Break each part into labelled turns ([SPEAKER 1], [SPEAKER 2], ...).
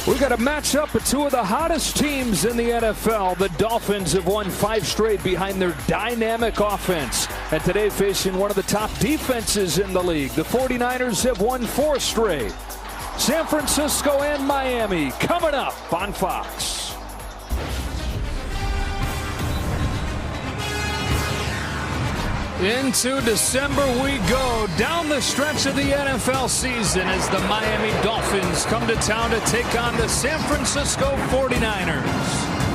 [SPEAKER 1] We've got a matchup of two of the hottest teams in the NFL. The Dolphins have won 5 straight behind their dynamic offense. And today facing one of the top defenses in the league. The 49ers have won 4 straight. San Francisco and Miami coming up on Fox. Into December we go, down the stretch of the NFL season as the Miami Dolphins come to town to take on the San Francisco 49ers.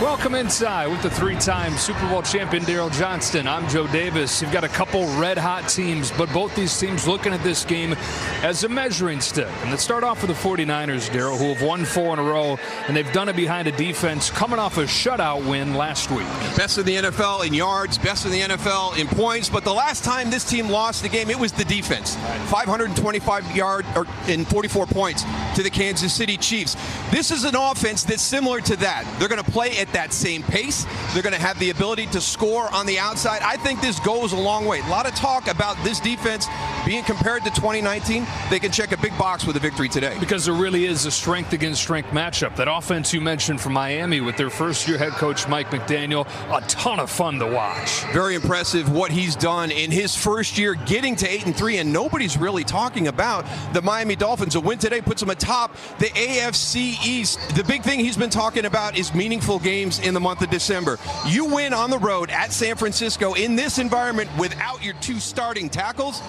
[SPEAKER 1] Welcome inside with the 3-time Super Bowl champion Daryl Johnston. I'm Joe Davis. You've got a couple red-hot teams, but both these teams looking at this game as a measuring stick. And let's start off with the 49ers, Daryl, who have won 4 in a row, and they've done it behind a defense coming off a shutout win last week.
[SPEAKER 2] Best in the NFL in yards, best in the NFL in points, but the last time this team lost the game, it was the defense. 525 yards and 44 points to the Kansas City Chiefs. This is an offense that's similar to that. They're going to play at that same pace. They're going to have the ability to score on the outside. I think this goes a long way. A lot of talk about this defense being compared to 2019. They can check a big box with a victory today.
[SPEAKER 1] Because there really is a strength against strength matchup. That offense you mentioned from Miami with their first-year head coach Mike McDaniel, a ton of fun to watch.
[SPEAKER 2] Very impressive what he's done in his first year, getting to 8-3, and nobody's really talking about the Miami Dolphins. A win today puts them atop the AFC East. The big thing he's been talking about is meaningful games in the month of December. You win on the road at San Francisco in this environment without your 2 starting tackles,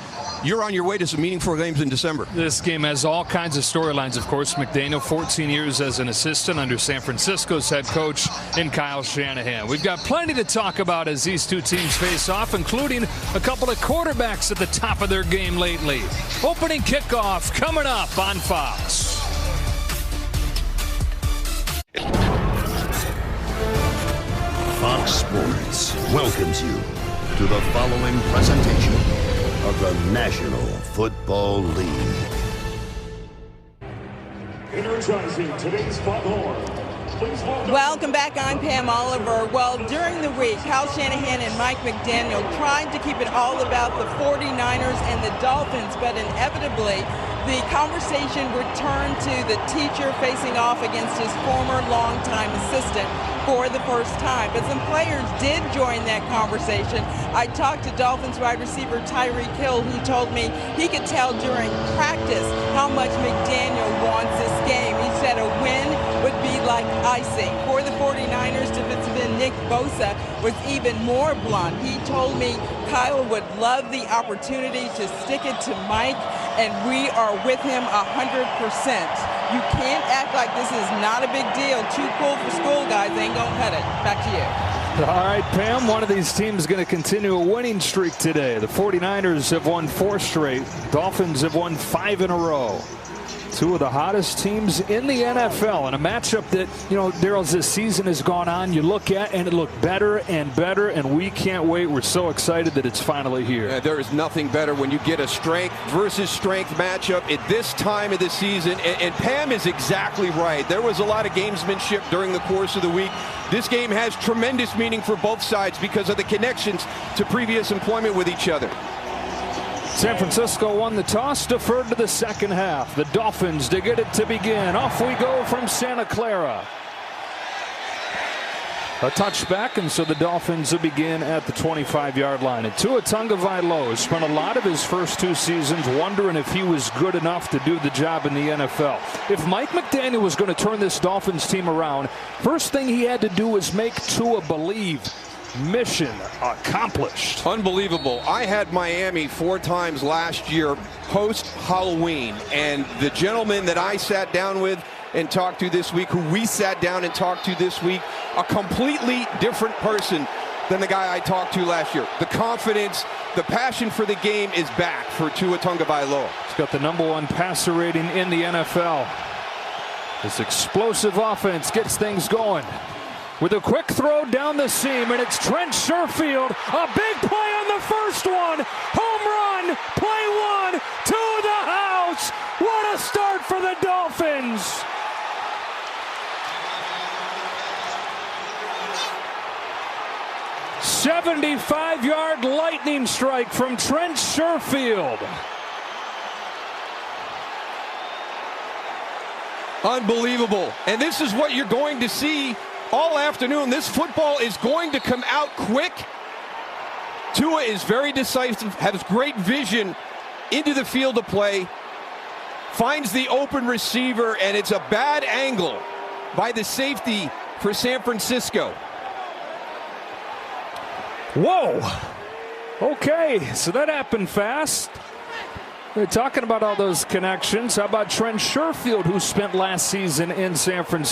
[SPEAKER 2] you're on your way to some meaningful games in December.
[SPEAKER 1] This game has all kinds of storylines, of course. McDaniel, 14 years as an assistant under San Francisco's head coach in Kyle Shanahan. We've got plenty to talk about as these two teams face off, including a couple of quarterbacks at the top of their game lately. Opening kickoff coming up on Fox.
[SPEAKER 3] Fox Sports welcomes you to the following presentation of the National Football League.
[SPEAKER 4] Energizing today's foghorn.
[SPEAKER 5] Welcome back. I'm Pam Oliver. Well, during the week, Kyle Shanahan and Mike McDaniel tried to keep it all about the 49ers and the Dolphins, but inevitably, the conversation returned to the teacher facing off against his former longtime assistant for the first time. But some players did join that conversation. I talked to Dolphins wide receiver Tyreek Hill, who told me he could tell during practice how much McDaniel wants this game. He said a win would be like icing. For the 49ers, defensive end Nick Bosa was even more blunt. He told me Kyle would love the opportunity to stick it to Mike, and we are with him 100%. You can't act like this is not a big deal. Too cool for school, guys. They ain't gonna cut it. Back to you.
[SPEAKER 1] All right, Pam, one of these teams is going to continue a winning streak today. The 49ers have won 4 straight. Dolphins have won 5 in a row. Two of the hottest teams in the NFL, and a matchup that, you know, Daryl, as this season has gone on, you look at and it looked better and better, and we can't wait. We're so excited that it's finally here.
[SPEAKER 2] Yeah, there is nothing better when you get a strength versus strength matchup at this time of the season, and Pam is exactly right. There was a lot of gamesmanship during the course of the week. This game has tremendous meaning for both sides because of the connections to previous employment with each other.
[SPEAKER 1] San Francisco won the toss, deferred to the second half. The Dolphins to get it to begin. Off we go from Santa Clara. A touchback, and so the Dolphins will begin at the 25-yard line. And Tua Tagovailoa spent a lot of his first 2 seasons wondering if he was good enough to do the job in the NFL. If Mike McDaniel was going to turn this Dolphins team around, first thing he had to do was make Tua believe. Mission accomplished.
[SPEAKER 2] Unbelievable. I had Miami 4 times last year post-Halloween, and the gentleman that I sat down with and talked to this week, who we sat down and talked to this week, a completely different person than the guy I talked to last year. The confidence, the passion for the game is back for Tua Tagovailoa.
[SPEAKER 1] He's got the #1 passer rating in the NFL. This explosive offense gets things going. With a quick throw down the seam, and it's Trent Sherfield. A big play on the first one. Home run, play 1 to the house. What a start for the Dolphins. '75-yard lightning strike from Trent Sherfield.
[SPEAKER 2] Unbelievable. And this is what you're going to see all afternoon. This football is going to come out quick. Tua is very decisive, has great vision into the field of play, finds the open receiver, and it's a bad angle by the safety for San Francisco.
[SPEAKER 1] Whoa. Okay, so that happened fast. They're talking about all those connections. How about Trent Sherfield, who spent last season in San Francisco?